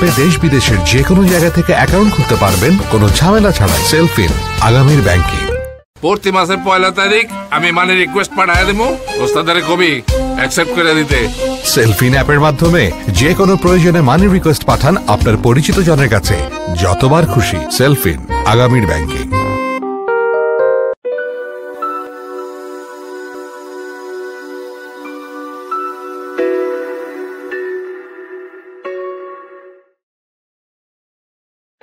অ্যাপে দেশ বিদেশের যে কোনো জায়গা থেকে অ্যাকাউন্ট খুলতে পারবেন কোনো ঝামেলা ছাড়াই। সেলফিন, আগামীর ব্যাংকিং। প্রতি মাসের 1 তারিখ আমি মানি রিকোয়েস্ট পাঠায় দেবো, ওস্তাদের কবি অ্যাকসেপ্ট করে দিতে। সেলফিন অ্যাপের মাধ্যমে যে কোনো প্রয়োজনে মানি রিকোয়েস্ট পাঠান আপনার পরিচিত জনের কাছে, যতবার খুশি। সেলফিন, আগামীর ব্যাংকিং।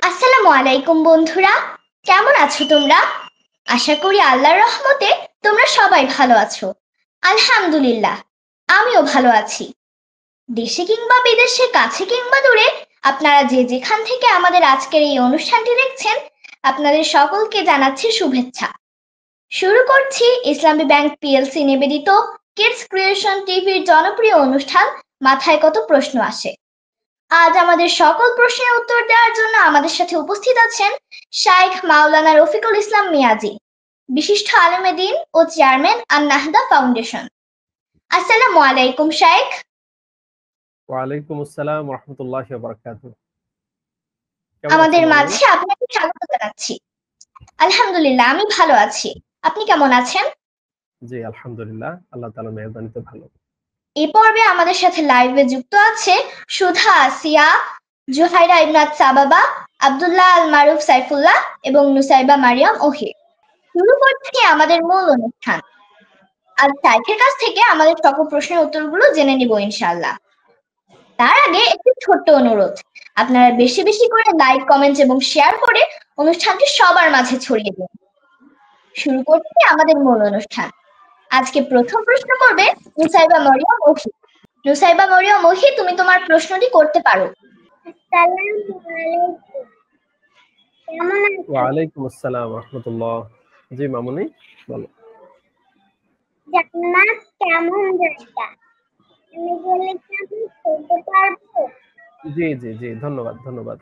আসসালামু আলাইকুম বন্ধুরা, কেমন আছো তোমরা? আশা করি আল্লাহর রহমতে তোমরা সবাই ভালো আছো। আলহামদুলিল্লাহ, আমিও ভালো আছি। দেশে কিংবা বিদেশে, কাছে কিংবা দূরে, আপনারা যে যেখান থেকে আমাদের আজকের এই অনুষ্ঠানটি দেখছেন, আপনাদের সকলকে জানাচ্ছি শুভেচ্ছা। শুরু করছি ইসলামী ব্যাংক পিএলসি নিবেদিত কিডস ক্রিয়েশন টিভির জনপ্রিয় অনুষ্ঠান মাথায় কত প্রশ্ন আসে। আজ আমাদের সকল প্রশ্নের উত্তর দেওয়ার জন্য আমাদের সাথে উপস্থিত আছেন শাইখ মাওলানা রফিকুল ইসলাম মিয়াজি, বিশিষ্ট আলেমে দ্বীন ও চেয়ারম্যান আন-নাহদা ফাউন্ডেশন। আসসালামু আলাইকুম শাইখ। ওয়ালাইকুম আসসালাম ওয়া রাহমাতুল্লাহি ওয়া বারাকাতুহু। আমাদের মাঝে আপনাকে স্বাগত জানাচ্ছি। আলহামদুলিল্লাহ, আমি ভালো আছি। আপনি কেমন আছেন? জি আলহামদুলিল্লাহ, আল্লাহ তাআলার মেহেরবানিতে ভালো। এই পর্বে আমাদের সাথে লাইভে যুক্ত আছে সুধা আসিয়া, জুহাইরা ইবনাত সাবাবা, আব্দুল্লাহ আল মারুফ সাইফুল্লাহ এবং নুসাইবা মারিয়াম ওহি। শুরু করছি আমাদের মূল অনুষ্ঠান। আজ শাইখের কাছ থেকে আমাদের সকল প্রশ্নের উত্তরগুলো জেনে নিব ইনশাআল্লাহ। তার আগে একটি ছোট্ট অনুরোধ, আপনারা বেশি বেশি করে লাইক, কমেন্ট এবং শেয়ার করে অনুষ্ঠানটি সবার মাঝে ছড়িয়ে দিন। শুরু করছি আমাদের মূল অনুষ্ঠান। আজকে প্রথম প্রশ্ন করবে নুসাইবা মারিয়াম ওহি। নুসাইবা মারিয়াম ওহি, তুমি তোমার প্রশ্নটি করতে পারো। আসসালামু আলাইকুম। কেমন আছেন? ওয়ালাইকুম আসসালাম ওয়া রাহমাতুল্লাহ। জি মামুনি বলো। জান্নাত কেমন জায়গা? আমি গেলে কি আমি বলতে পারবো? জি জি জি, ধন্যবাদ ধন্যবাদ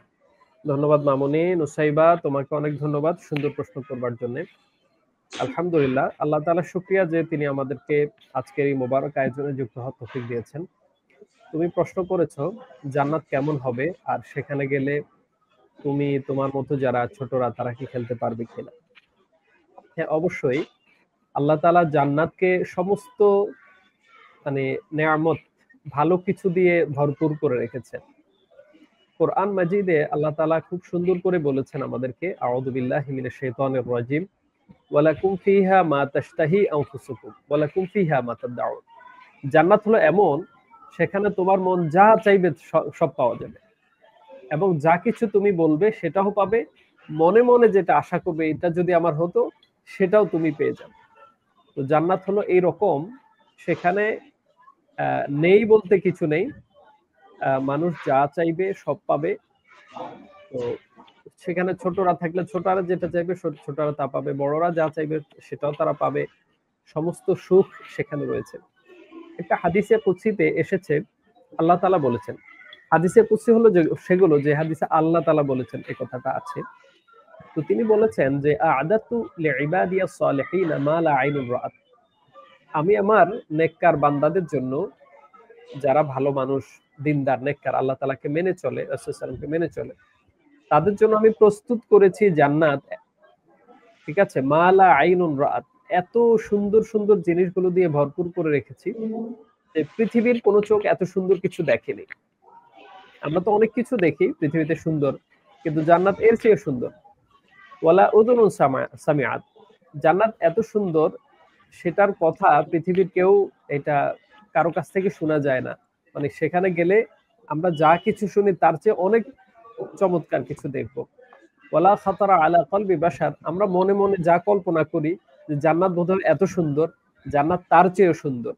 ধন্যবাদ মামুনি। নুসাইবা, তোমাকে অনেক ধন্যবাদ সুন্দর প্রশ্ন করবার জন্য। আলহামদুলিল্লাহ, আল্লাহ তাআলার শুকরিয়া যে তিনি আমাদেরকে আজকের এই মোবারক আয়োজনে যুক্ত হওয়ার তৌফিক দিয়েছেন। তুমি প্রশ্ন করেছো জান্নাত কেমন হবে আর সেখানে গেলে তুমি তোমার মতো যারা ছোটরা তারা কি খেলতে পারবে কিনা। হ্যাঁ অবশ্যই, আল্লাহ তাআলা জান্নাতকে সমস্ত মানে নেয়ামত, ভালো কিছু দিয়ে ভরপুর করে রেখেছেন। কোরআন মাজিদে আল্লাহ তাআলা খুব সুন্দর করে বলেছেন আমাদেরকে, আউযু বিল্লাহি মিনাশ শাইতানির রাজিম, ওয়ালাকুম ফিহা মা তাশতাহি আনফুসুকুম ওয়ালাকুম ফিহা মা তাদউন। জান্নাত হলো এমন, সেখানে তোমার মন যা চাইবে সব পাওয়া যাবে, এবং যা কিছু তুমি বলবে সেটাও পাবে। মনে মনে যেটা আশা করবে এটা যদি আমার হতো, সেটাও তুমি পেয়ে যাবে। তো জান্নাত হলো এই রকম, সেখানে নেই বলতে কিছু নেই, মানুষ যা চাইবে সব পাবে। তো সেখানে ছোটরা থাকলে ছোটরা যেটা চাইবে ছোটরা তা পাবে, বড়রা যা চাইবে সেটাও তারা পাবে। সমস্ত সুখ সেখানে রয়েছে। একটা হাদিসে কুদসিতে এসেছে, আল্লাহ তাআলা বলেছেন, হাদিসে কুদসি হলো সেগুলো যে হাদিসে আল্লাহ তাআলা বলেছেন এই কথাটা আছে। তো তিনি বলেছেন যে আ'দাতু লিইবাদিয়াস সালিহিন মা লা আইনুন রাআত। আমি আমার নেককার বান্দাদের জন্য, যারা ভালো মানুষ, দিনদার, নেককার, আল্লাহ তাআলাকে মেনে চলে, রাসূল সাল্লাল্লাহু আলাইহি ওয়াসাল্লামকে মেনে চলে, তাদের জন্য আমি প্রস্তুত করেছি জান্নাত। ঠিক আছে, মা লা আইনুন রাআত, এত সুন্দর সুন্দর জিনিসগুলো দিয়ে ভরপুর করে রেখেছি যে পৃথিবীর কোনো চোখ এত সুন্দর কিছু দেখেনি। আমরা তো অনেক কিছু দেখি পৃথিবীতে সুন্দর, কিন্তু জান্নাত এর চেয়ে সুন্দর। ওয়ালা উযুনুন সামিআত, জান্নাত এত সুন্দর, সেটার কথা পৃথিবীর কেউ এটা কারো কাছ থেকে শোনা যায় না। মানে সেখানে গেলে আমরা যা কিছু শুনি তার চেয়ে অনেক চমৎকার কিছু দেখবো। ওয়ালা খাতারা আলা কলবি বাশার, আমরা মনে মনে যা কল্পনা করি যে জান্নাত বোধহয় এত সুন্দর, জান্নাত তার চেয়েও সুন্দর।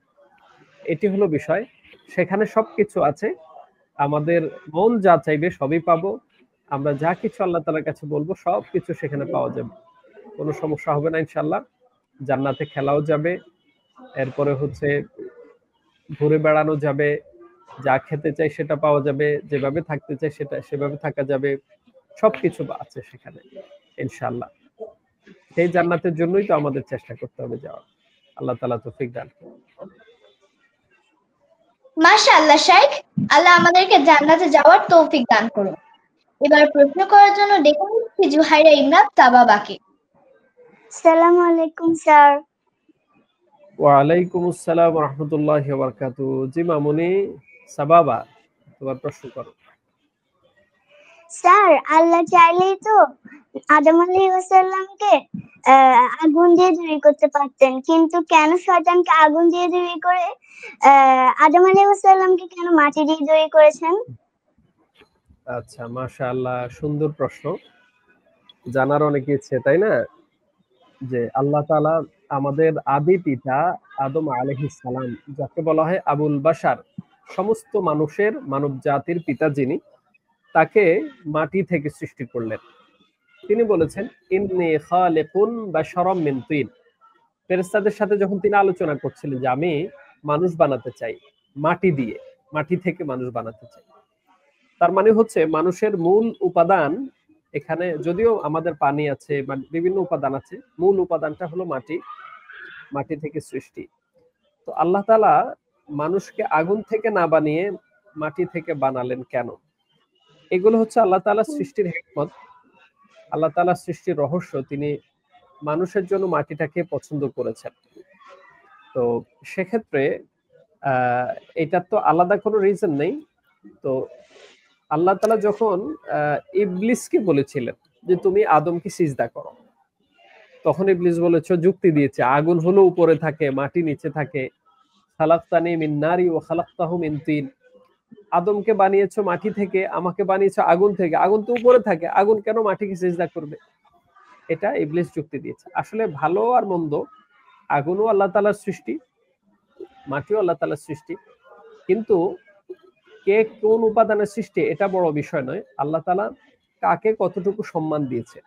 এটি হলো বিষয়। সেখানে সবকিছু আছে, আমাদের মন যা চাইবে সবই পাবো। আমরা যা কিছু আল্লাহ তাআলার কাছে বলবো সবকিছু সেখানে পাওয়া যাবে, কোনো সমস্যা হবে না ইনশাআল্লাহ। জান্নাতে খেলাও যাবে, এরপরে হচ্ছে ঘুরে বেড়ানো যাবে, যা খেতে চাই সেটা পাওয়া যাবে, যেভাবে থাকতে চাই সেভাবে থাকা যাবে, সবকিছু আছে সেখানে ইনশাআল্লাহ। সেই জান্নাতের জন্যই তো আমাদের চেষ্টা করতে হবে যাওয়ার। আল্লাহ তাআলা তৌফিক দান করুন। মাশাআল্লাহ শাইখ, আল্লাহ আমাদেরকে জান্নাতে যাওয়ার তৌফিক দান করুন। এবার প্রশ্ন করার জন্য ডেকে নিচ্ছি জুহাইরা ইমরান তাবাবাকে। আসসালামু আলাইকুম স্যার। ওয়ালাইকুম আসসালাম ওয়া রাহমাতুল্লাহি ওয়া বারাকাতুহু। জি মামুনি সাবাবা, তোমার প্রশ্ন করো। স্যার, আল্লাহ চাইলেই তো আদম আলাইহিসসালামকে আগুন দিয়ে তৈরি করতে পারতেন, কিন্তু কেন শয়তানকে আগুন দিয়ে তৈরি করে আদম আলাইহিসসালামকে কেন মাটি দিয়ে তৈরি করেছেন? আচ্ছা, মাশাআল্লাহ, সুন্দর প্রশ্ন। জানার অনেক ইচ্ছে, তাই না? যে আল্লাহ তাআলা আমাদের আদি পিতা আদম আলাইহিস সালাম, যাকে বলা হয় আবুল বাশার, সমস্ত মানুষের মানব জাতির পিতা যিনি, তাকে মাটি থেকে সৃষ্টি করলেন। তিনি বলেছেন ইন্নী খালিকুন বাশারাম মিন তিন। ফেরেশতাদের সাথে যখন তিনি আলোচনা করছিলেন যে আমি মানুষ বানাতে চাই মাটি দিয়ে, মাটি থেকে মানুষ বানাতে চাই, তার মানে হচ্ছে মানুষের মূল উপাদান এখানে, যদিও আমাদের পানি আছে, বিভিন্ন উপাদান আছে, মূল উপাদানটা হলো মাটি, মাটি থেকে সৃষ্টি। তো আল্লাহ তাআলা মানুষকে আগুন থেকে না বানিয়ে মাটি থেকে বানালেন কেন? এগুলো হচ্ছে আল্লাহ তাআলার সৃষ্টির হিকমত, আল্লাহ তাআলার সৃষ্টির রহস্য। তিনি মানুষের জন্য মাটিটাকে পছন্দ করেছেন। তো সেক্ষেত্রে এটার তো আলাদা কোনো রিজন নেই। তো আল্লাহ তাআলা যখন ইবলিসকে বলেছিলেন যে তুমি আদমকে সিজদা করো, তখন ইবলিস বলেছে, যুক্তি দিয়েছে, আগুন হলো উপরে থাকে, মাটি নিচে থাকে। খালাকতানি মিন নারি ওয়া খালাকতাহু মিন তিন। আদমকে বানিয়েছো মাটি থেকে, আমাকে বানিয়েছো আগুন থেকে, আগুন তো উপরে থাকে, আগুন কেন মাটিকে সিজদা করবে? এটা ইবলিস যুক্তি দিয়েছে। আসলে ভালো আর মন্দ, আগুনও আল্লাহ তাআলার সৃষ্টি, মাটিও আল্লাহ তাআলার সৃষ্টি, কিন্তু কে কোন উপাদানের সৃষ্টি এটা বড় বিষয় নয়। আল্লাহ তাআলা কাকে কতটুকু সম্মান দিয়েছে,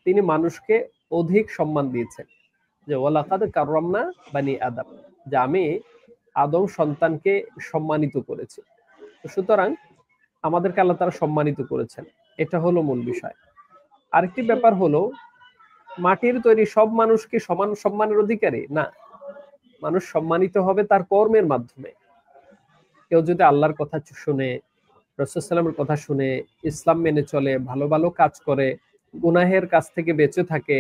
তিনি মানুষকে অধিক সম্মান দিয়েছেন। যে ওয়ালাকাদ কাররামনা বানি আদম, যে আমি আদম সন্তানকে সম্মানিত করেছি। সুতরাং আমাদেরকে আল্লাহ তাআলা সম্মানিত করেছেন, এটা হলো মূল বিষয়। আরেকটি ব্যাপার হলো, মাটির তৈরি সব মানুষ কি সমান সম্মানের অধিকারী? না, মানুষ সম্মানিত হবে তার কর্মের মাধ্যমে। কেউ যদি আল্লাহর কথা শুনে, রাসূল সাল্লাল্লাহু আলাইহি ওয়াসাল্লামের কথা শুনে, ইসলাম মেনে চলে, ভালো ভালো কাজ করে, গুনাহের কাছ থেকে বেঁচে থাকে,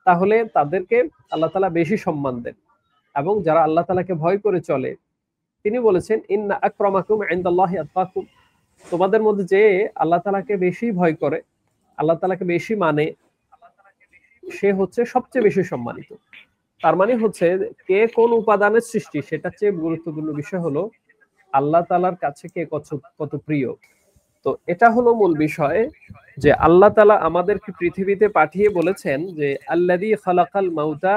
তাহলে তাদেরকে আল্লাহ তাআলা বেশি সম্মান দেন। এবং যারা আল্লাহ তাআলাকে ভয় করে চলে, তিনি বলেছেন ইন্না আকরামাকুম ইনদাল্লাহি আতকাকুম, তোমাদের মধ্যে যে আল্লাহ তাআলাকে বেশি ভয় করে, আল্লাহ তাআলাকে বেশি মানে, সে হচ্ছে সবচেয়ে বেশি সম্মানিত। তার মানে হচ্ছে কে কোন উপাদানের সৃষ্টি, সেটা চেয়ে গুরুত্বপূর্ণ বিষয় হলো আল্লাহ তাআলার কাছে কে কত প্রিয়। তো এটা হলো মূল বিষয়, যে আল্লাহ তাআলা আমাদেরকে পৃথিবীতে পাঠিয়ে বলেছেন যে আল্লাযী খালাকাল মাউতা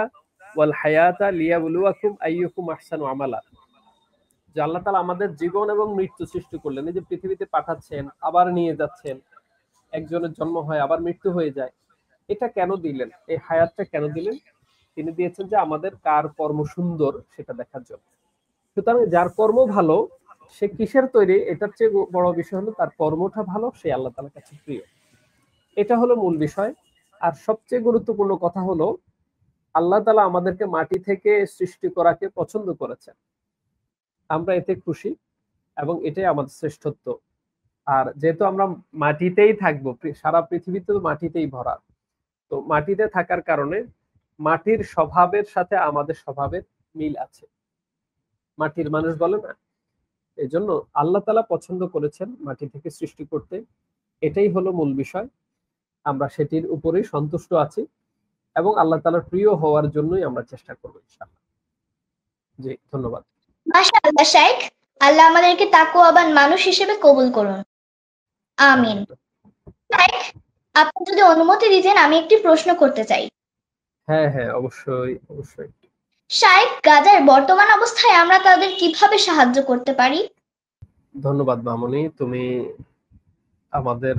ওয়াল হায়াতা লিয়াবলুয়াকুম আইয়ুকুম আহসানু আমালা, যে আল্লাহ তাআলা আমাদের জীবন এবং মৃত্যু সৃষ্টি করলেন। এই যে পৃথিবীতে পাঠাচ্ছেন, আবার নিয়ে যাচ্ছেন, একজনের জন্ম হয় আবার মৃত্যু হয়ে যায়, এটা কেন দিলেন? এই হায়াতটা কেন দিলেন? তিনি দিয়েছেন যে আমাদের কার কর্ম সুন্দর সেটা দেখার জন্য। সুতরাং যার কর্ম ভালো, সে কিসের তৈরি, এটার চেয়ে বড় বিষয় হলো তার কর্মটা ভালো, সে আল্লাহ তাআলার কাছে প্রিয়। এটা হলো মূল বিষয়। আর সবচেয়ে গুরুত্বপূর্ণ কথা হলো, আল্লাহ তাআলা আমাদেরকে মাটি থেকে সৃষ্টি করাকে পছন্দ করেছেন, আমরা এতে খুশি, এবং এটাই আমাদের শ্রেষ্ঠত্ব। আর যেহেতু আমরা মাটিতেই থাকবো, সারা পৃথিবীতে তো মাটিতেই ভরা, তো মাটিতে থাকার কারণে মাটির স্বভাবের সাথে আমাদের স্বভাবের মিল আছে, মাটির মানুষ বলে না। এই জন্য আল্লাহ তাআলা পছন্দ করেছেন মাটি থেকে সৃষ্টি করতে, এটাই হলো মূল বিষয়। আমরা সেটির উপরেই সন্তুষ্ট আছি, এবং আল্লাহ তাআলার প্রিয় হওয়ার জন্যই আমরা চেষ্টা করবো ইনশাআল্লাহ। জি, ধন্যবাদ। মাশাআল্লাহ শাইখ, আল্লাহ আমাদেরকে তাকওয়াবান মানুষ হিসেবে কবুল করুন, আমিন। শাইখ, আপনি যদি অনুমতি দিতেন আমি একটি প্রশ্ন করতে চাই। হ্যাঁ হ্যাঁ, অবশ্যই অবশ্যই। শাইখ, গাজার বর্তমান অবস্থায় আমরা তাদের কিভাবে সাহায্য করতে পারি? ধন্যবাদ মামুনি, তুমি আমাদের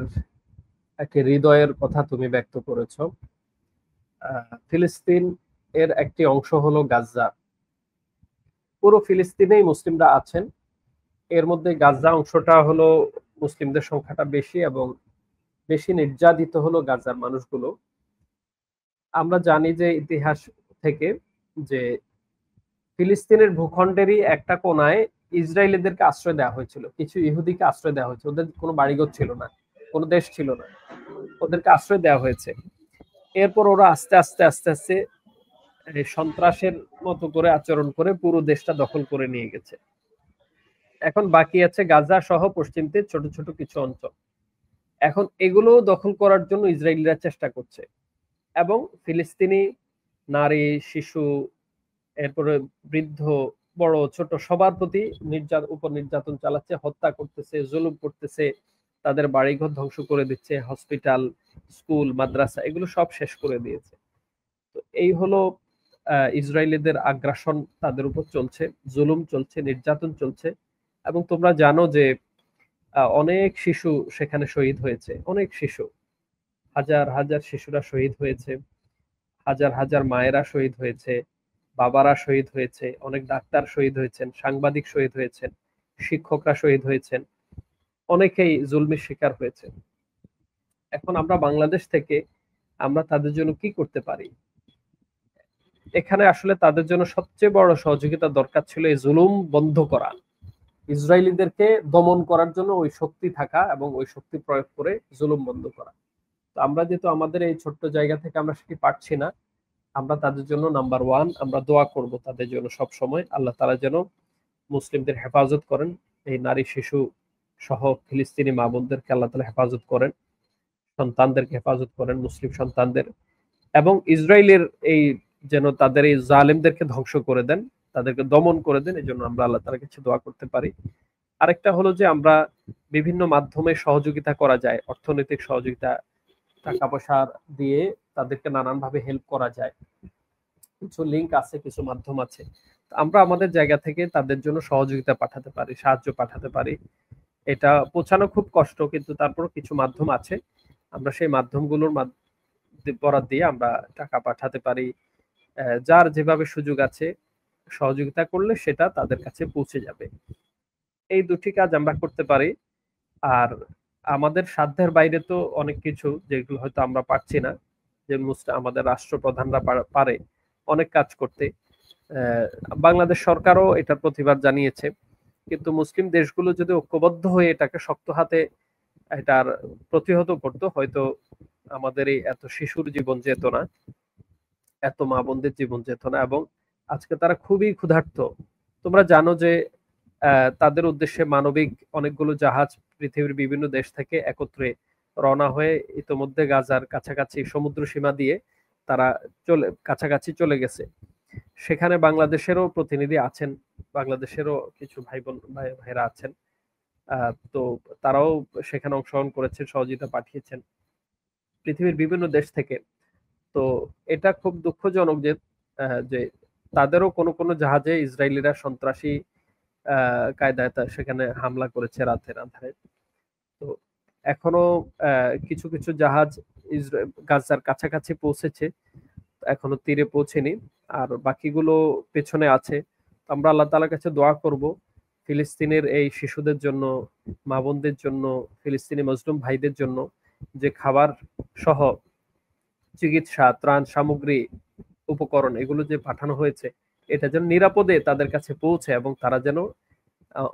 একটা হৃদয়ের কথা তুমি ব্যক্ত করেছো। ফিলিস্তিন এর একটি অংশ হলো গাজা। পুরো ফিলিস্তিনেই মুসলিমরা আছেন, এর মধ্যে গাজা অংশটা হলো মুসলিমদের সংখ্যাটা বেশি, এবং বেশি নির্যাতিত হলো গাজার মানুষগুলো। আমরা জানি যে ইতিহাস থেকে যে ফিলিস্তিনের ভূখণ্ডেরই একটা কোনায় ইসরায়েলিদেরকে আশ্রয় দেওয়া হয়েছিল, কিছু ইহুদিকে আশ্রয় দেওয়া হয়েছে। ওদের কোনো বাড়িঘর ছিল না, কোনো দেশ ছিল না, ওদেরকে আশ্রয় দেওয়া হয়েছে। এরপর ওরা আস্তে আস্তে আস্তে আস্তে সন্ত্রাসের মতো করে আচরণ করে পুরো দেশটা দখল করে নিয়ে গেছে। এখন বাকি আছে গাজা সহ পশ্চিম তীর ছোট ছোট কিছু অঞ্চল। এখন এগুলো দখল করার জন্য ইসরায়েলিরা চেষ্টা করছে, এবং ফিলিস্তিনি নারী, শিশু, এরপরে বৃদ্ধ, বড় ছোট সবার প্রতি নির্যাতন চালাচ্ছে, হত্যা করতেছে, জুলুম করতেছে, তাদের বাড়িঘর ধ্বংস করে দিচ্ছে, হসপিটাল, স্কুল, মাদ্রাসা এগুলো সব শেষ করে দিয়েছে। তো এই হলো ইসরায়েলিদের আগ্রাসন, তাদের উপর চলছে, জুলুম চলছে, নির্যাতন চলছে। এবং তোমরা জানো যে অনেক শিশু সেখানে শহীদ হয়েছে, অনেক শিশু, হাজার হাজার শিশুরা শহীদ হয়েছে, হাজার হাজার মায়েরা শহীদ হয়েছে, বাবারা শহীদ হয়েছে, অনেক ডাক্তার শহীদ হয়েছেন, সাংবাদিক শহীদ হয়েছেন, শিক্ষকরা শহীদ হয়েছেন, অনেকেই জুলমের শিকার হয়েছে। এখন আমরা বাংলাদেশ থেকে আমরা তাদের জন্য কি করতে পারি? এখানে আসলে তাদের জন্য সবচেয়ে বড় সহযোগিতা দরকার ছিল এই জুলুম বন্ধ করা, ইসরায়েলিদেরকে দমন করার জন্য ওই শক্তি থাকা এবং ওই শক্তি প্রয়োগ করে জুলুম বন্ধ করা। তো আমরা যেহেতু আমাদের এই ছোট্ট জায়গা থেকে আমরা সেটি পারছি না, আমরা তাদের জন্য নাম্বার ওয়ান আমরা দোয়া করব তাদের জন্য সব সময়, আল্লাহ তাআলা যেন মুসলিমদের হেফাজত করেন, এই নারী শিশু সহ ফিলিস্তিনি মা বোনদেরকে আল্লাহ তাআলা হেফাজত করেন, সন্তানদেরকে হেফাজত করেন, মুসলিম সন্তানদের, এবং ইসরায়েলের এই যেন তাদের এই জালেমদেরকে ধ্বংস করে দেন, তাদেরকে দমন করে দেন। এই জন্য আমরা আল্লাহ তাআলার কাছে দোয়া করতে পারি। আরেকটা হলো যে আমরা বিভিন্ন মাধ্যমে সহযোগিতা করা যায়, অর্থনৈতিক সহযোগিতা, টাকা পয়সা দিয়ে তাদেরকে নানান ভাবে হেল্প করা যায়। কিছু লিংক আছে, কিছু মাধ্যম আছে, আমরা আমাদের জায়গা থেকে তাদের জন্য সহযোগিতা পাঠাতে পারি, সাহায্য পাঠাতে পারি। এটা পৌঁছানো খুব কষ্ট, কিন্তু তারপর কিছু মাধ্যম আছে, আমরা সেই মাধ্যমগুলোর বরাদ দিয়ে আমরা টাকা পাঠাতে পারি। যার যেভাবে সুযোগ আছে সহযোগিতা করলে সেটা তাদের কাছে পৌঁছে যাবে। এই দুটি কাজ আমরা করতে পারি। আর আমাদের সাধ্যের বাইরে তো অনেক কিছু যেগুলো হয়তো আমরা পারছি না, যে আমাদের রাষ্ট্রপ্রধানরা পারে অনেক কাজ করতে। বাংলাদেশ সরকারও এটার প্রতিবাদ জানিয়েছে, কিন্তু মুসলিম দেশগুলো যদি ঐক্যবদ্ধ হয়ে এটাকে শক্ত হাতে এটার প্রতিহত করতো, হয়তো আমাদের এই এত শিশুর জীবন যেত না, এত মা বোনদের জীবন যেত না। এবং আজকে তারা খুবই ক্ষুধার্ত। তোমরা জানো যে তাদের উদ্দেশ্যে মানবিক অনেকগুলো জাহাজ পৃথিবীর বিভিন্ন দেশ থেকে একত্রে রওনা হয়ে ইতোমধ্যে গাজার কাছাকাছি সমুদ্র সীমা দিয়ে তারা কাছাকাছি চলে গেছে। সেখানে বাংলাদেশেরও প্রতিনিধি আছেন, বাংলাদেশেরও কিছু ভাইরা আছেন। তো তারাও সেখানে অংশগ্রহণ করেছেন, সহযোগিতা পাঠিয়েছেন পৃথিবীর বিভিন্ন দেশ থেকে। তো এটা খুব দুঃখজনক যে তাদেরও কোনো কোনো জাহাজে ইসরায়েলিরা সন্ত্রাসী কায়দায় সেখানে হামলা করেছে রাতের আধারে। তো এখনো কিছু কিছু জাহাজ গাজার কাছাকাছি পৌঁছেছে, এখনো তীরে পৌঁছেনি, আর বাকিগুলো পেছনে আছে। আমরা আল্লাহ তাআলার কাছে দোয়া করব ফিলিস্তিনের এই শিশুদের জন্য, মা বোনদের জন্য, ফিলিস্তিনি মজলুম ভাইদের জন্য যে খাবার সহ চিকিৎসা, ত্রাণ সামগ্রী, উপকরণ এগুলো যে পাঠানো হয়েছে, এটা যেন নিরাপদে তাদের কাছে পৌঁছে এবং তারা যেন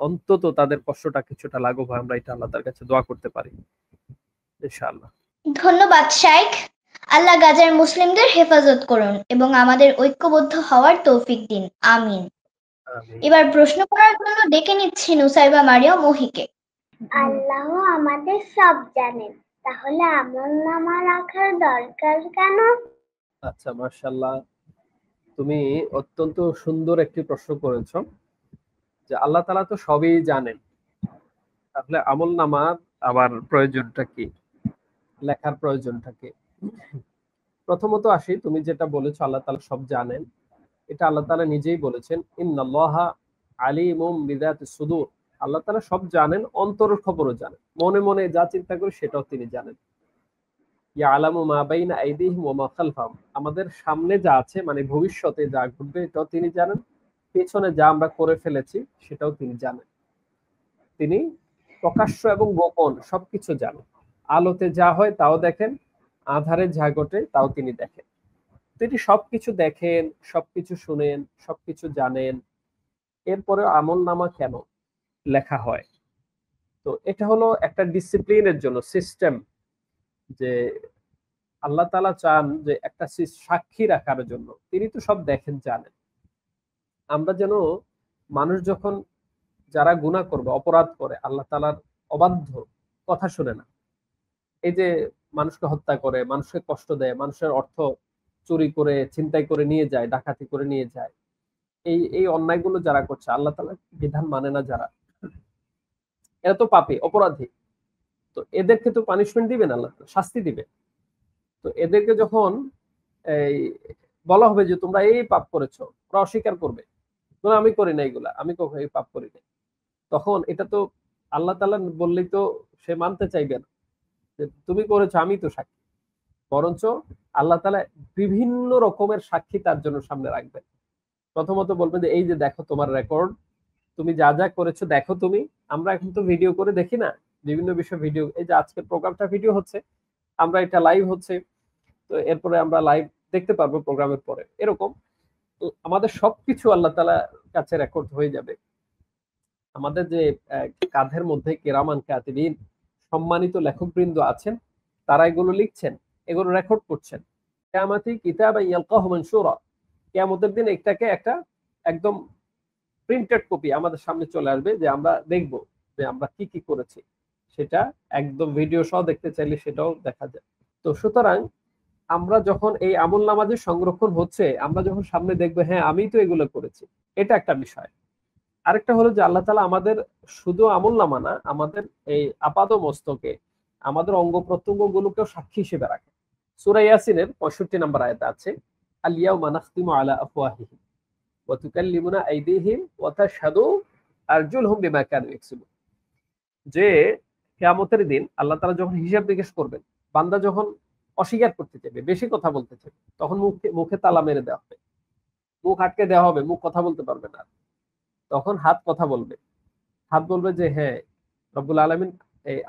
অন্তত তাদের কষ্টটা কিছুটা লাঘব হয়। আমরা এটা আল্লাহ তার কাছে দোয়া করতে পারি ইনশাআল্লাহ। ধন্যবাদ শাইখ। আল্লাহ গাজার মুসলিমদের হেফাজত করুন এবং আমাদের ঐক্যবদ্ধ হওয়ার তৌফিক দিন, আমিন। এবার প্রশ্ন করার জন্য ডেকে নিচ্ছি নুসাইবা মারিয়া মহিকে। আল্লাহ আমাদের সব জানেন, তাহলে আমলনামা রাখার দরকার কেন? আচ্ছা, মাশাআল্লাহ, তুমি অত্যন্ত সুন্দর একটি প্রশ্ন করেছো, যে আল্লাহ তাআলা তো সবই জানেন, তাহলে আমলনামার আবার প্রয়োজনটা কি, লেখার প্রয়োজনটা কি? প্রথমত আসি, তুমি যেটা বলেছো আল্লাহ তাআলা সব জানেন, এটা আল্লাহ তাআলা নিজেই বলেছেন, ইন্নাল্লাহা আলিমুম বিযাতিস সুদূর। আল্লাহ তাআলা সব জানেন, অন্তরের খবরও জানেন, মনে মনে যা চিন্তা করি সেটাও তিনি জানেন। ইয়ালামু মা বাইনা আইদিহিম ওয়া মা খালফাহুম, আমাদের সামনে যা আছে মানে ভবিষ্যতে যা ঘটবে এটাও তিনি জানেন, পেছনে যা আমরা করে ফেলেছি সেটাও তিনি জানেন। তিনি প্রকাশ্য এবং গোপন সবকিছু জানেন, আলোতে যা হয় তাও দেখেন, আধারে যা ঘটে তাও তিনি দেখেন। তিনি সবকিছু দেখেন, সবকিছু শুনেন, সবকিছু জানেন। এরপরে আমল নামা কেন লেখা হয়? তো এটা হলো একটা ডিসিপ্লিনের জন্য, সিস্টেম, যে আল্লাহ তাআলা চান যে একটা সাক্ষী রাখার জন্য। তিনি তো সব দেখেন, জানেন। আমরা যেন মানুষ যখন যারা গুনাহ করবে, অপরাধ করে, আল্লাহ তাআলার অবাধ্য, কথা শুনে না, এই যে মানুষকে হত্যা করে, মানুষকে কষ্ট দেয়, মানুষের অর্থ চুরি করে, ছিনতাই করে নিয়ে যায়, ডাকাতি করে নিয়ে যায়, এই এই অন্যায়গুলো যারা করছে, আল্লাহ তাআলার বিধান মানে না যারা, এরা তো পাপী, অপরাধী। তো এদেরকে তো পানিশমেন্ট দিবেন আল্লাহ, শাস্তি দিবে। তো এদেরকে যখন এই বলা হবে যে তোমরা এই পাপ করেছো, ওরা অস্বীকার করবে, বলে আমি করি না এগুলা, আমি কখনো এই পাপ করি না। তখন এটা তো আল্লাহ তাআলা বললেই তো সে মানতে চাইবে না যে তুমি করেছো, আমি তো সাক্ষী। বরঞ্চ আল্লাহ তাআলা বিভিন্ন রকমের সাক্ষী তার জন্য সামনে রাখবেন। প্রথমত বলবেন যে এই যে দেখো তোমার রেকর্ড, তুমি যা যা করেছো দেখো তুমি। আমরা এখন তো ভিডিও করে দেখি না, বিভিন্ন বিষয় ভিডিও, এই যে আজকের প্রোগ্রামটা ভিডিও হচ্ছে, আমরা এটা লাইভ হচ্ছে, তো এরপরে আমরা লাইভ দেখতে পারবো প্রোগ্রামের পরে। এরকম আমাদের সবকিছু আল্লাহ তাআলার কাছে রেকর্ড হয়ে যাবে। আমাদের যে কাঁধের মধ্যে কিরামান কাতিবিন, সম্মানিত লেখকবৃন্দ আছেন, তারা এগুলো লিখছেন, এগুলো রেকর্ড করছেন। কিয়ামতি কিতাবান ইয়ালকাহু মানশুরা, কিয়ামতের দিন এটাকে একটা একদম প্রিন্টেড কপি আমাদের সামনে চলে আসবে, যে আমরা দেখব যে আমরা কি কি করেছি, সেটা একদম ভিডিও সহ দেখতে চাইলে সেটাও দেখা যায়। তো সুতরাং আমরা যখন এই আমল নামাজের সংরক্ষণ হচ্ছে, আমরা যখন সামনে দেখবো হ্যাঁ আমি তো এগুলো করেছি, এটা একটা বিষয়। আরেকটা হলো যে আল্লাহ তাআলা আমাদের শুধু আমল নামা না, আমাদের এই আপাদ মস্তকে আমাদের অঙ্গ প্রত্যঙ্গ গুলোকেও সাক্ষী হিসেবে রাখে। সূরা ইয়াসিনের 65 নম্বর আয়াতে আছে, আল ইয়াউমা নাখতিমু আলা আফওয়াহিহিম ওয়া তুকাল্লিমুনা আইদিহিম ওয়া তাশহাদু আরজুলহুম বিমা কানু ইয়াকসিবুন। যে কিয়ামতের দিন আল্লাহ তাআলা যখন হিসাব নিকেশ করবেন, বান্দা যখন অস্বীকার করতে চাইবে, বেশি কথা বলতে চাইবে, তখন মুখে তালা মেরে দেওয়া হবে, মুখ আটকে দেওয়া হবে, মুখ কথা বলতে পারবে না। তখন হাত কথা বলবে, হাত বলবে যে হ্যাঁ রব্বুল আলামিন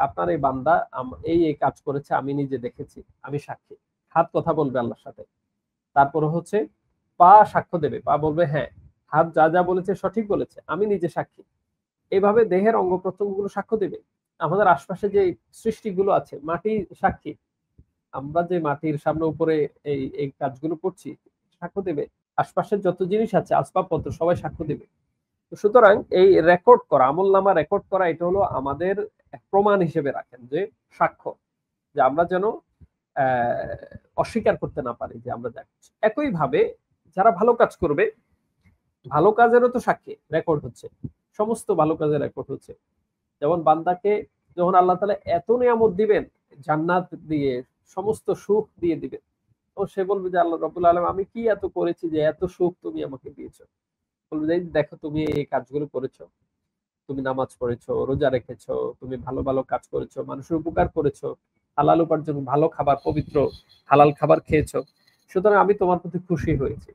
আপনার এই বান্দা এই এই কাজ করেছে, আমি নিজে দেখেছি, আমি সাক্ষী। হাত কথা বলবে আল্লাহর সাথে। তারপর হচ্ছে পা সাক্ষ্য দেবে, পা বলবে হ্যাঁ হাত যা যা বলেছে সঠিক বলেছে, আমি নিজে সাক্ষী। এইভাবে দেহের অঙ্গ প্রত্যঙ্গগুলো সাক্ষ্য দেবে। আমাদের আশপাশে যে সৃষ্টিগুলো আছে, মাটি সাক্ষী, আমরা যে মাটির সামনে উপরে এই এই কাজগুলো করছি, সাক্ষ্য দেবে। আশপাশের যত জিনিস আছে, আসবাবপত্র, সবাই সাক্ষ্য দেবে। সুতরাং এই রেকর্ড করা, আমলনামা রেকর্ড করা, এটা হলো আমাদের প্রমাণ হিসেবে রাখেন, যে সাক্ষ্য, যে আমরা যেন অস্বীকার করতে না পারি যে আমরা যা করছি। একইভাবে যারা ভালো কাজ করবে, ভালো কাজেরও তো সাক্ষী রেকর্ড হচ্ছে, সমস্ত ভালো কাজের রেকর্ড হচ্ছে। যেমন বান্দাকে যখন আল্লাহ তাআলা এত নিয়ামত দিবেন, জান্নাত দিয়ে, সমস্ত সুখ দিয়ে দিবেন, তো সে বলবে যে আল্লাহ রাব্বুল আলামিন আমি কি এত করেছি যে এত সুখ তুমি আমাকে দিয়েছো। বলবে যে দেখো তুমি এই কাজগুলো করেছো, তুমি নামাজ পড়েছো, রোজা রেখেছো, তুমি ভালো ভালো কাজ করেছো, মানুষের উপকার করেছো, হালাল উপার্জন, ভালো খাবার, পবিত্র হালাল খাবার খেয়েছো, সুতরাং আমি তোমার প্রতি খুশি হয়েছি।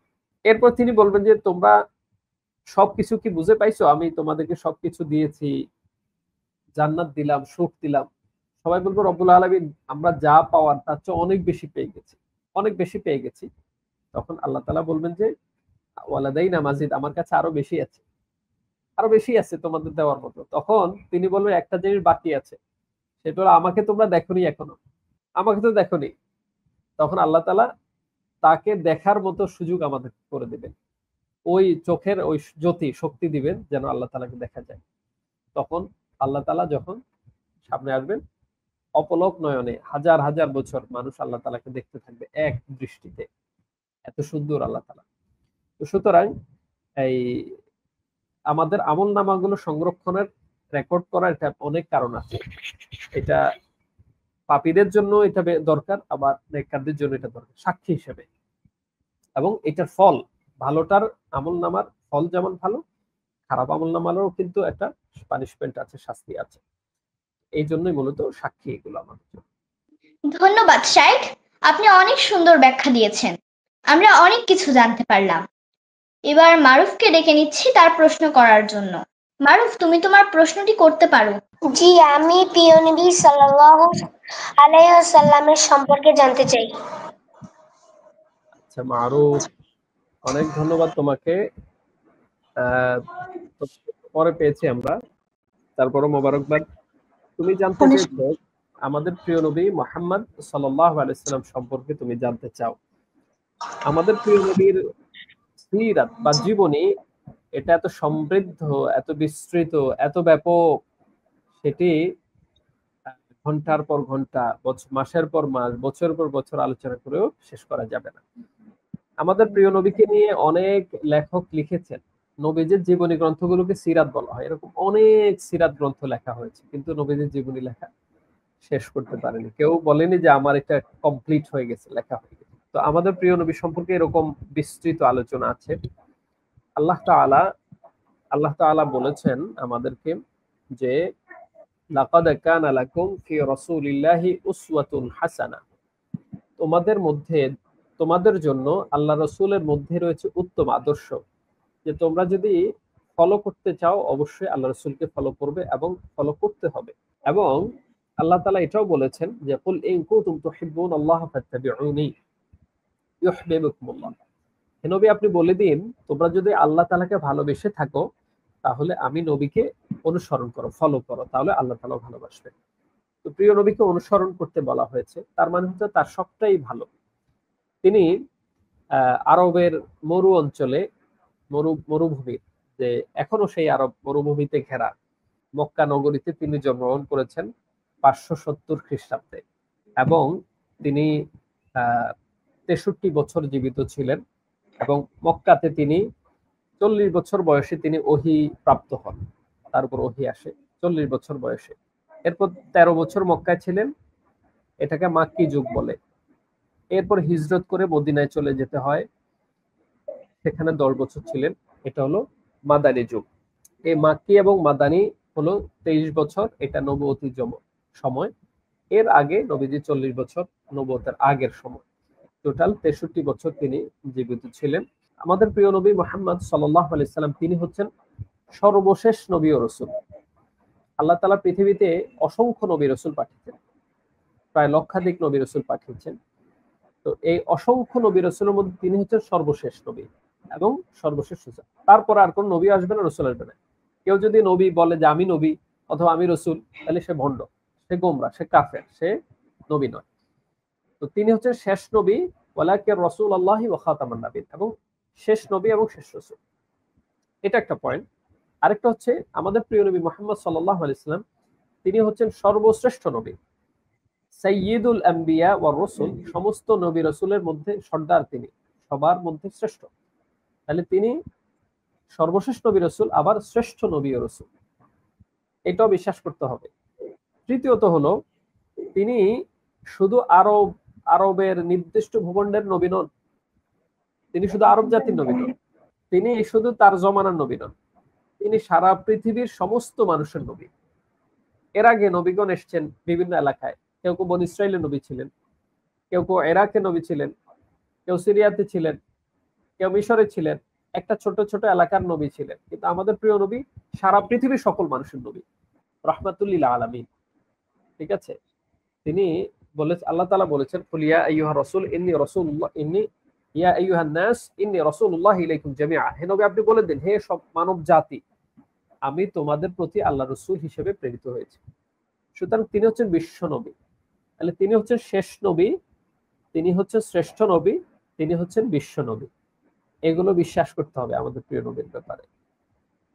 এরপর তিনি বলবেন যে তোমরা সবকিছু কি বুঝে পাইছো, আমি তোমাদেরকে সবকিছু দিয়েছি, জান্নাত দিলাম, সুখ দিলাম। সবাই বলবো রব্বুল আলামিন আমরা যা পাওয়ার তার চেয়ে অনেক বেশি পেয়ে গেছি, অনেক বেশি পেয়ে গেছি। তখন আল্লাহ তাআলা বলবেন যে ওয়ালাদাইনা মাজিদ, আমার কাছে আরো বেশি আছে, আরো বেশি আছে তোমাদের দেওয়ার মতো। তখন তিনি বলবেন একটা জিনিস বাকি আছে, সেটা হলো আমাকে তোমরা দেখোনি এখনো, আমাকে তো দেখোনি। তখন আল্লাহ তাআলা তাকে দেখার মতো সুযোগ আমাদের করে দিবেন, ওই চোখের ওই জ্যোতি শক্তি দিবেন যেন আল্লাহ তাআলাকে দেখা যায়। তখন আল্লাহ তাআলা যখন সামনে আসবেন, অপলক নয়নে হাজার হাজার বছর মানুষ আল্লাহ তাআলাকে দেখতে থাকবে এক দৃষ্টিতে, এত সুন্দর আল্লাহ তাআলা। তো সুতরাং এই আমাদের আমল নামাগুলো সংরক্ষণের, রেকর্ড করার এটা অনেক কারণ আছে। এটা পাপীদের জন্য এটা দরকার, আবার নেককারদের জন্য এটা দরকার সাক্ষী হিসেবে। এবং এটার ফল, ভালোটার আমল নামার ফল যেমন ভালো, খারাপ আমল নামারও কিন্তু একটা পানিশমেন্ট আছে, শাস্তি আছে। এই জন্যই মূলত সাক্ষী এগুলো আমাদের জন্য। ধন্যবাদ শাইখ, আপনি অনেক সুন্দর ব্যাখ্যা দিয়েছেন, আমরা অনেক কিছু জানতে পারলাম। এবার মারুফকে ডেকে নিচ্ছি তার প্রশ্ন করার জন্য। মারুফ, তুমি তোমার প্রশ্নটি করতে পারো। জি, আমি প্রিয় নবী সাল্লাল্লাহু আলাইহি ওয়াসাল্লামের সম্পর্কে জানতে চাই। আচ্ছা মারুফ, অনেক ধন্যবাদ তোমাকে। পরে পেয়েছি আমরা, তারপরও মোবারকবাদ। তুমি জানতে চেয়েছো আমাদের প্রিয় নবী মুহাম্মদ সাল্লাল্লাহু আলাইহি সাল্লাম সম্পর্কে তুমি জানতে চাও। আমাদের প্রিয় নবীর সিরাত বা জীবনী এটা এত সমৃদ্ধ, এত বিস্তৃত, এত ব্যাপক, সেটি ঘন্টার পর ঘন্টা, মাসের পর মাস, বছরের পর বছর আলোচনা করেও শেষ করা যাবে না। আমাদের প্রিয় নবীকে নিয়ে অনেক লেখক লিখেছেন। নবীজির জীবনী গ্রন্থগুলোকে সিরাত বলা হয়। এরকম অনেক সিরাত গ্রন্থ লেখা হয়েছে, কিন্তু নবীজির জীবনী লেখা শেষ করতে পারেনি। কেউ বলেনি যে আমার এটা কমপ্লিট হয়ে গেছে, লেখা হয়ে গেছে। তো আমাদের প্রিয় নবী সম্পর্কে এরকম বিস্তৃত আলোচনা আছে। আল্লাহ তাআলা বলেছেন আমাদেরকে যে লাকাদ কানা লাকুম ফি রাসূলিল্লাহি উসওয়াতুন হাসানাহ, তোমাদের জন্য আল্লাহ রাসূলের মধ্যে রয়েছে উত্তম আদর্শ। যে তোমরা যদি ফলো করতে চাও অবশ্যই আল্লাহ রাসূলকে ফলো করবে এবং ফলো করতে হবে। এবং আল্লাহ তাআলা এটাও বলেছেন যে কুল ইন কুনতুম তুহিব্বুনাল্লাহ ফাত্তাবিউনি ইউহিব্বুকুমুল্লাহ। হে নবী, আপনি বলে দিন তোমরা যদি আল্লাহ তাআলাকে ভালোবেসে থাকো তাহলে আমি নবীকে অনুসরণ করো, ফলো করো, তাহলে আল্লাহ তাআলা ভালোবাসবে। তো প্রিয় নবীকে অনুসরণ করতে বলা হয়েছে, তার মানে হচ্ছে তার সবটাই ভালো। তিনি আরবের মরু অঞ্চলে, মরুভূমির, যে এখনো সেই আরব মরুভূমিতে ঘেরা মক্কা নগরীতে তিনি জন্মগ্রহণ করেছেন 570 খ্রিস্টাব্দে, এবং তিনি 63 বছর জীবিত ছিলেন। এবং মক্কাতে তিনি 40 বছর বয়সে তিনি ওহী প্রাপ্ত হন, তার উপর ওহী আসে 40 বছর বয়সে। এরপর 13 বছর মক্কায় ছিলেন, এটাকে মাক্কি যুগ বলে। এরপর হিজরত করে মদিনায় চলে যেতে হয়, সেখানে 10 বছর ছিলেন, এটা হলো মাদানী যুগ। এই মাক্কি এবং মাদানী হলো 23 বছর, এটা নবুয়তির সময়। এর আগে নবীজি 40 বছর নবুয়তের আগের সময়, টোটাল 63 বছর তিনি জীবিত ছিলেন। আমাদের প্রিয় নবী মুহাম্মদ সাল্লাল্লাহু আলাইহি সাল্লাম তিনি হচ্ছেন সর্বশেষ নবী ও রাসূল। আল্লাহ তাআলা পৃথিবীতে অসংখ্য নবী রাসূল পাঠিয়েছেন, প্রায় লক্ষাধিক নবী রাসূল পাঠিয়েছেন। তো এই অসংখ্য নবী রাসূলের মধ্যে তিনি হচ্ছেন সর্বশেষ নবী এবং সর্বশেষ রাসূল। তারপর আর কোন নবী আসবে না, রাসূল আসবে না। কেউ যদি নবী বলে যে আমি নবী অথবা আমি রাসূল, তাহলে সে ভণ্ড, সে গোমরা, সে কাফের, সে নবী নয়। তো তিনি হচ্ছেন শেষ নবী, ওয়ালাকিন রাসূলুল্লাহি ওয়া খাতামান নাবিয়্যিন, এবং শেষ নবী এবং শেষ রাসূল। এটা একটা পয়েন্ট। আরেকটা হচ্ছে আমাদের প্রিয় নবী মুহাম্মদ সাল্লাল্লাহু আলাইহি সাল্লাম তিনি হচ্ছেন সর্বশ্রেষ্ঠ নবী, সাইয়্যিদুল আম্বিয়া ওয়ার রাসূল, সমস্ত নবী রাসূলের মধ্যে সর্দার, তিনি সবার মধ্যে শ্রেষ্ঠ। তাহলে তিনি সর্বশেষ নবী রাসূল, আবার শ্রেষ্ঠ নবী ও রাসূল, এটাও বিশ্বাস করতে হবে। তৃতীয়ত হলো তিনি শুধু আরবের নির্দিষ্ট ভূখণ্ডের নবী নন, তিনি শুধু আরব জাতির নবী নন, তিনি শুধু তার জমানার নবী নন, তিনি সারা পৃথিবীর সমস্ত মানুষের নবী। এর আগে নবীগণ এসেছেন বিভিন্ন এলাকায়, কেউ কেউ বনী ইসরাইলের নবী ছিলেন, কেউ কেউ ইরাকের নবী ছিলেন, কেউ সিরিয়াতে ছিলেন, কেউ মিশরে ছিলেন, একটা ছোট ছোট এলাকার নবী ছিলেন। কিন্তু আমাদের প্রিয় নবী সারা পৃথিবীর সকল মানুষের নবী, রাহমাতুল লিল আলামিন। ঠিক আছে, তিনি আল্লাহ তাআলা বলেছেন কুলিয়া আইয়ুহা রাসূল ইন্নী রাসূলুল্লাহ ইয়া আইয়ুহান নাস ইন্নী রাসূলুল্লাহ ইলাইকুম জামিআ। হে নবী, আপনি বলে দিন, হে সব মানব জাতি, আমি তোমাদের প্রতি আল্লাহর রাসূল হিসেবে প্রেরিত হয়েছি। সুতরাং তিনি হচ্ছেন বিশ্ব নবী। তাহলে তিনি হচ্ছেন শেষ নবী, তিনি হচ্ছেন শ্রেষ্ঠ নবী, তিনি হচ্ছেন বিশ্ব নবী। এগুলো বিশ্বাস করতে হবে আমাদের প্রিয় নবীর ব্যাপারে।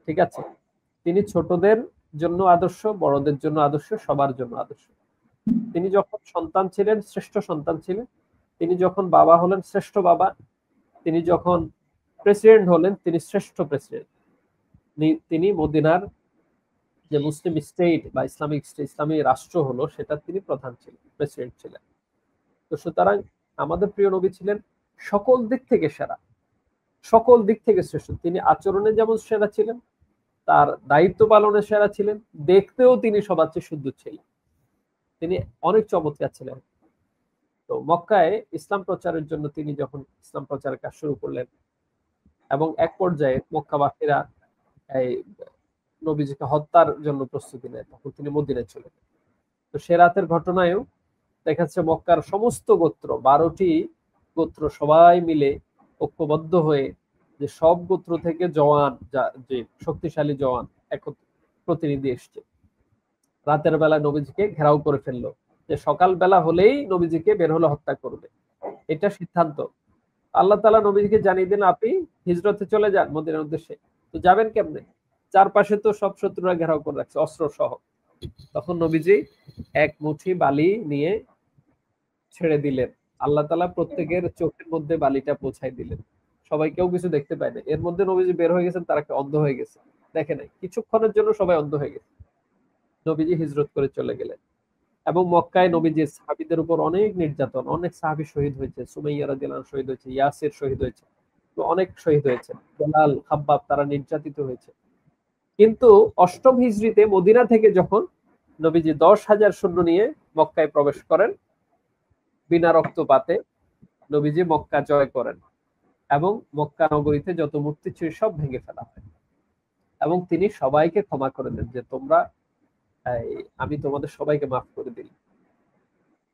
ঠিক আছে, তিনি ছোটদের জন্য আদর্শ, বড়দের জন্য আদর্শ, সবার জন্য আদর্শ। তিনি যখন সন্তান ছিলেন শ্রেষ্ঠ সন্তান ছিলেন, তিনি যখন বাবা হলেন শ্রেষ্ঠ বাবা, তিনি যখন প্রেসিডেন্ট হলেন তিনি শ্রেষ্ঠ প্রেসিডেন্ট। তিনি মদিনার যে মুসলিম স্টেট বা ইসলামী রাষ্ট্র হলো সেটা তিনি প্রধান ছিলেন, প্রেসিডেন্ট ছিলেন। তো সুতরাং আমাদের প্রিয় নবী ছিলেন সকল দিক থেকে সেরা, সকল দিক থেকে শ্রেষ্ঠ। তিনি আচরণে যেমন সেরা ছিলেন, তার দায়িত্ব পালনে সেরা ছিলেন, দেখতেও তিনি সবার চেয়ে সুন্দর ছিলেন, তিনি অনেক চমৎকার ছিলেন। তো মক্কায় ইসলাম প্রচারের জন্য তিনি যখন ইসলাম প্রচারের কাজ শুরু করলেন এবং এক পর্যায়ে মক্কাবাসীরা এই নবীজিকে হত্যার জন্য প্রস্তুতি নেয়, তখন তিনি মদিনায় চলে যান। তো সে রাতের ঘটনায়ও দেখা যাচ্ছে মক্কার সমস্ত গোত্র, 12টি গোত্র সবাই মিলে ঐক্যবদ্ধ হয়ে যে সব গোত্র থেকে জওয়ান, যে শক্তিশালী জওয়ান এক প্রতিনিধি এসছে, রাতের বেলা নবীজিকে ঘেরাও করে ফেললো, যে সকাল বেলা হলেই নবীজিকে বের হলে হত্যা করবে, এটা সিদ্ধান্ত। আল্লাহ তাআলা নবীজিকে জানিয়ে দিন আপনি হিজরতে চলে যান মদিনার উদ্দেশ্যে। তো যাবেন কেমনে? চারপাশে তো সব শত্রুরা ঘেরাও করে রাখছে অস্ত্র সহ। তখন নবীজি এক মুঠি বালি নিয়ে ছেড়ে দিলেন। আল্লাহ তাআলা প্রত্যেকের চোখের মধ্যে বালিটা পৌঁছায় দিলেন। সবাই কেউ কিছু দেখতে পায় না। এর মধ্যে নবীজি বের হয়ে গেছেন, তারা অন্ধ হয়ে গেছে, দেখে নাই। কিছুক্ষণের জন্য সবাই অন্ধ হয়ে গেছে। নবীজি হিজরত করে চলে গেলেন এবং মক্কায় নবীজির সাহাবীদের উপর অনেক নির্যাতন, অনেক সাহাবী শহীদ হয়েছে, সুমাইয়া রাদিয়াল্লাহু আনহা শহীদ হয়েছে, ইয়াসির শহীদ হয়েছে, তো অনেক শহীদ হয়েছে, বেলাল, খাব্বাব, তারা নির্যাতিত হয়েছে। কিন্তু অষ্টম হিজরিতে মদিনা থেকে যখন নবীজি 10,000 সৈন্য নিয়ে মক্কায় প্রবেশ করেন, বিনা রক্তপাতে নবীজি মক্কা জয় করেন এবং মক্কা নগরীতে যত মূর্তি ছিল সব ভেঙে ফেলা হয় এবং তিনি সবাইকে ক্ষমা করে দেন, যে তোমরা, আমি তোমাদের সবাইকে মাফ করে দিই,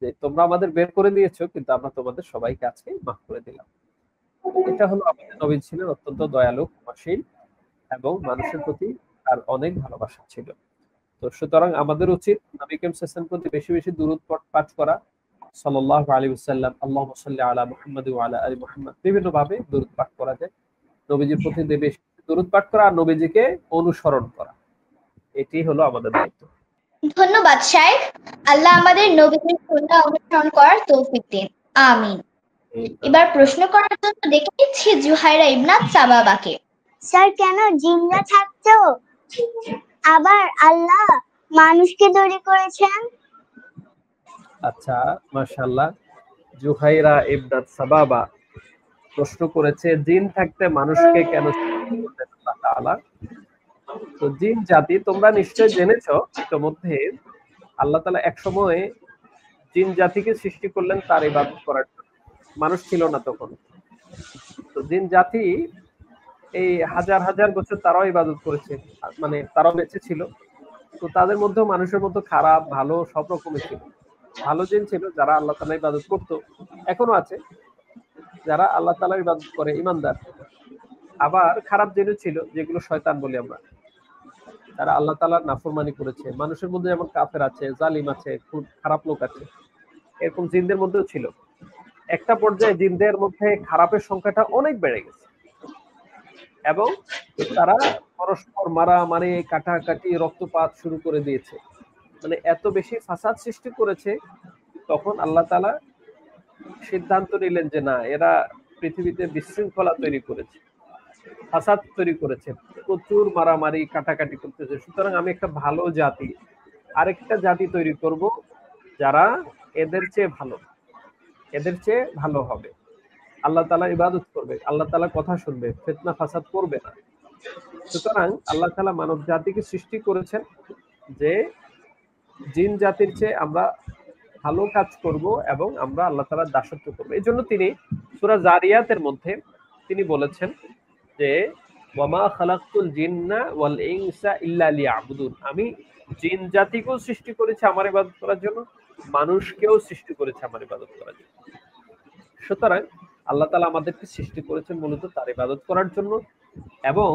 যে তোমরা আমাদের বের করে দিয়েছো কিন্তু আমরা তোমাদের সবাইকে আজকে মাফ করে দিলাম। এটা হলো আমাদের নবী ছিলেন অত্যন্ত দয়ালু, ক্ষমাশীল এবং মানুষের প্রতি তার অনেক ভালোবাসা ছিল। তো সুতরাং আমাদের উচিত নবী করিম সাল্লাল্লাহু আলাইহি ওয়াসাল্লামের প্রতি বেশি বেশি দুরূদ পাঠ করা, সাল্লাল্লাহু আলাইহি ওয়াসাল্লাম, আল্লাহুম্মা সাল্লি আলা মুহাম্মাদ ওয়া আলা আলি মুহাম্মাদ, বিভিন্ন ভাবে দুরূদ পাঠ করা যায়। নবীজির প্রতি বেশি দুরূদ পাঠ করা আর নবীজিকে অনুসরণ করা, এটি হলো আমাদের দায়িত্ব। ধন্যবাদ শাইখ। আল্লাহ আমাদের নবীজির সুন্নাহ অনুসরণ করার তৌফিক দিন, আমিন। এবার প্রশ্ন করার জন্য ডেকে নিচ্ছি জুহাইরা ইবনাত সাবাবাকে। স্যার, কেন জিনরা থাকতো আবার আল্লাহ মানুষকে তৈরি করেছেন? আচ্ছা, মাশাআল্লাহ, জুহাইরা ইবনাত সাবাবা প্রশ্ন করেছে জিন থাকতে মানুষকে কেন সৃষ্টি করলেন আল্লাহ তাআলা। তো জিন জাতি, তোমরা নিশ্চয় জেনেছো ইতোমধ্যে, আল্লাহ তাআলা এক সময় জিন জাতিকে সৃষ্টি করলেন তার ইবাদত করার জন্য। মানুষ ছিল না তখন। তো জিন জাতি এই হাজার হাজার বছর তারাও ইবাদত করেছে, মানে তারাও বেঁচে ছিল। তো তাদের মধ্যেও মানুষের মতো খারাপ ভালো সব রকমের ছিল। ভালো জিন ছিল যারা আল্লাহ তাআলার ইবাদত করতো, এখনো আছে যারা আল্লাহ তাআলার ইবাদত করে, ঈমানদার। আবার খারাপ জিনও ছিল যেগুলো শয়তান বলি আমরা, তারা আল্লাহ তাআলার নাফরমানি করেছে। মানুষের মধ্যে যেমন কাফের আছে, জালিম আছে, খুব খারাপ লোক আছে, এরকম জিনদের মধ্যেও ছিল। একটা পর্যায়ে জিনদের মধ্যে খারাপের সংখ্যাটা অনেক বেড়ে গেছে এবং তারা পরস্পর মারামারি, কাটাকাটি, রক্তপাত শুরু করে দিয়েছে। মানে এত বেশি ফাসাদ সৃষ্টি করেছে, তখন আল্লাহ তাআলা সিদ্ধান্ত নিলেন যে না, এরা পৃথিবীতে বিশৃঙ্খলা তৈরি করেছে, ফাসাদ তৈরি করেছে, প্রচুর মারামারি কাটাকাটি করতেছে। সুতরাং আমি একটা ভালো জাতি, আরেকটা জাতি তৈরি করব যারা এদের চেয়ে ভালো, এদের চেয়ে ভালো হবে, আল্লাহ তাআলা ইবাদত করবে, আল্লাহ তাআলা কথা শুনবে, ফিতনা ফাসাদ করবে না। সুতরাং আল্লাহ তাআলা মানব জাতিকে সৃষ্টি করেছেন যে জিন জাতির চেয়ে আমরা ভালো কাজ করব এবং আমরা আল্লাহ তাআলার দাসত্ব করব। এই জন্য তিনি সূরা জারিয়াতের মধ্যে তিনি বলেছেন যে ওয়ামা খালাকতুল জিন্না ওয়াল ইনসা ইল্লা লিয়াবুদুন, আমি জিন জাতিকেও সৃষ্টি করেছি আমার ইবাদত করার জন্য, মানুষকেও সৃষ্টি করেছি আমার ইবাদত করার জন্য। সুতরাং আল্লাহ তাআলা আমাদেরকে সৃষ্টি করেছেন মূলত তার ইবাদত করার জন্য। এবং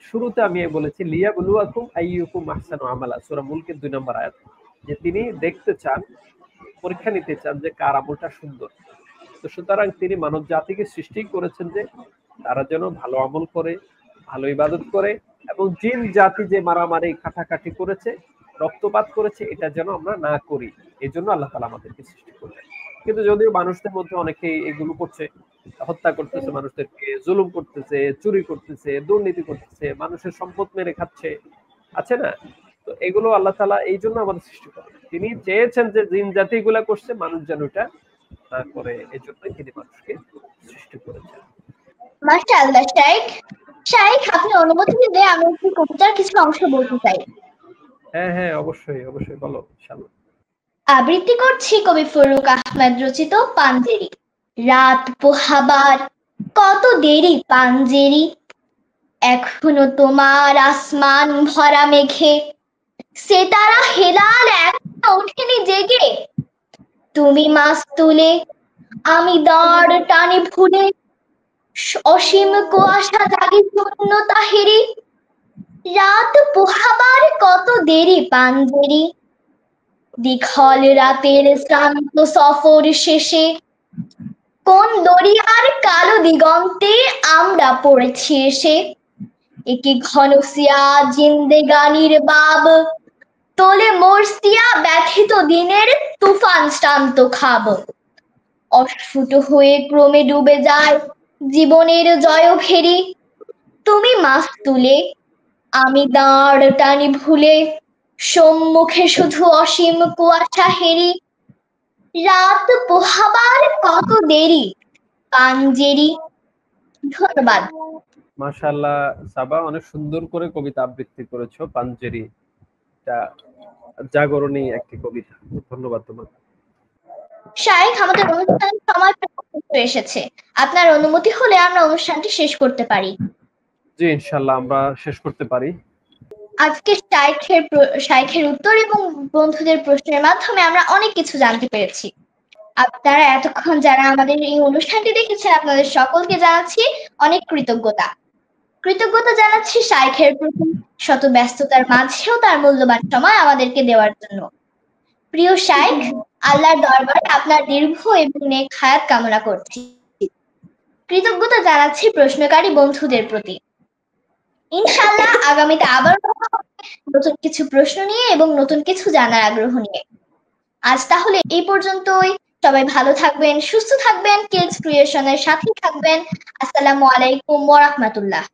শুরুতে আমি বলেছি লিয়াবলুয়াকুম আইয়ুকুম আহসানু আমালা, সূরা মুলকের 2 নম্বর আয়াত, যে তিনি দেখতে চান, পরীক্ষা নিতে চান যে কার আমলটা সুন্দর। তো সুতরাং তিনি মানব জাতিকে সৃষ্টি করেছেন যে তারা যেন ভালো আমল করে, ভালো ইবাদত করে, এবং জিন জাতি যে মারামারি কাটাকাটি করেছে, রক্তপাত করেছে, এটা যেন আমরা না করি। এই জন্য আল্লাহ তাআলা আমাদেরকে সৃষ্টি করলেন। কিন্তু যদিও মানুষদের মধ্যে অনেকেই এগুলো করছে, হত্যা করতেছে, মানুষদেরকে জুলুম করতেছে, চুরি করতেছে, দুর্নীতি করতেছে, মানুষের সম্পদ মেরে খাচ্ছে, আছে না? তো এগুলো আল্লাহ তাআলা এই জন্য আমাদের সৃষ্টি করেন। তিনি চেয়েছেন যে জিন জাতি এগুলা করছে, মানুষ যেন এটা না করে, এই জন্যই তিনি মানুষকে সৃষ্টি করেছেন। মাশাআল্লাহ শাইখ। শাইখ, আপনি অনুমতি দিলে আমি একটি কবিতার কিছু অংশ বলতে চাই। হ্যাঁ হ্যাঁ, অবশ্যই অবশ্যই, বলো ইনশাআল্লাহ। আবৃত্তি করছি কবি ফরুক আহমেদ রচিত পাঞ্জেরি। রাত পোহাবার কত দেরি পাঞ্জেরি, এখনো তোমার আসমান ভরা মেঘে সেতারা হেলাল এখনো ওঠেনি জেগে। তুমি মাছ তুলে আমি দাঁড় টানি ভুলে, অসীম কুয়াশা জাগে শূন্য তাহেরি, রাত পোহাবার কত দেরি পাঞ্জেরি, দীঘল রাতের শ্রান্ত সফর শেষে কোন দরিয়ার কালো দিগন্তে আমরা পড়েছি এসে, একে ঘনসিয়া জিন্দেগানির বাব, তোলে মরসিয়া ব্যথিত দিনের তুফান শ্রান্ত খাব, অস্ফুট হয়ে ক্রমে ডুবে যায় জীবনের জয় ফেরি, তুমি মাছ তুলে আমি দাঁড় টানি ভুলে, সম্মুখে শুধু অসীম কুয়াশা হেরি, রাত পোহাবার কত দেরি পাঞ্জেরি। ধন্যবাদ। মাশাআল্লাহ সাবা, অনেক সুন্দর করে কবিতা আবৃত্তি করেছো। পাঞ্জেরি এটা জাগরণী একটি কবিতা। ধন্যবাদ তোমাকে। শাইখ, আমাদের অনুষ্ঠানের সময় চলে এসেছে, আপনার অনুমতি হলে আমরা অনুষ্ঠানটি শেষ করতে পারি। জি ইনশাআল্লাহ আমরা শেষ করতে পারি। আজকে শাইখের উত্তর এবং বন্ধুদের প্রশ্নের মাধ্যমে আমরা অনেক কিছু জানতে পেরেছি। আপনারা এতক্ষণ যারা আমাদের এই অনুষ্ঠানটি দেখেছেন, আপনাদের সকলকে জানাচ্ছি অনেক কৃতজ্ঞতা জানাচ্ছি শাইখের প্রতি, শত ব্যস্ততার মাঝেও তার মূল্যবান সময় আমাদেরকে দেওয়ার জন্য। প্রিয় শাইখ, আল্লাহর দরবারে আপনার দীর্ঘ এবং নেক হায়াত কামনা করছি। কৃতজ্ঞতা জানাচ্ছি প্রশ্নকারী বন্ধুদের প্রতি। ইনশাআল্লাহ আগামীতে আবার নতুন কিছু প্রশ্ন নিয়ে এবং নতুন কিছু জানার আগ্রহ নিয়ে। আজ তাহলে এই পর্যন্তই। সবাই ভালো থাকবেন, সুস্থ থাকবেন, কিডস ক্রিয়েশনের সাথে থাকবেন। আসসালামু আলাইকুম ওয়া রাহমাতুল্লাহ।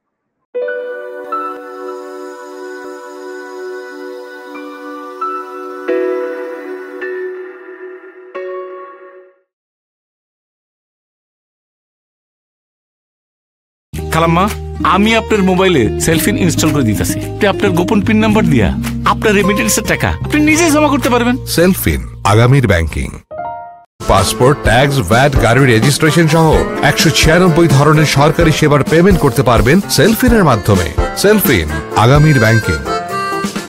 খালাম্মা, আমি আপনার মোবাইলে সেলফিন ইনস্টল করে দিতেছি। আপনার গোপন পিন নাম্বার দিয়া আপনার রেমিটেন্সের টাকা আপনি নিজেই জমা করতে পারবেন। সেলফিন আগামীর ব্যাংকিং। পাসপোর্ট, ট্যাক্স, ভ্যাট, গাড়ি রেজিস্ট্রেশন সহ 196 ধরনের সরকারি সেবার পেমেন্ট করতে পারবেন সেলফিনের মাধ্যমে। সেলফিন আগামীর ব্যাংকিং।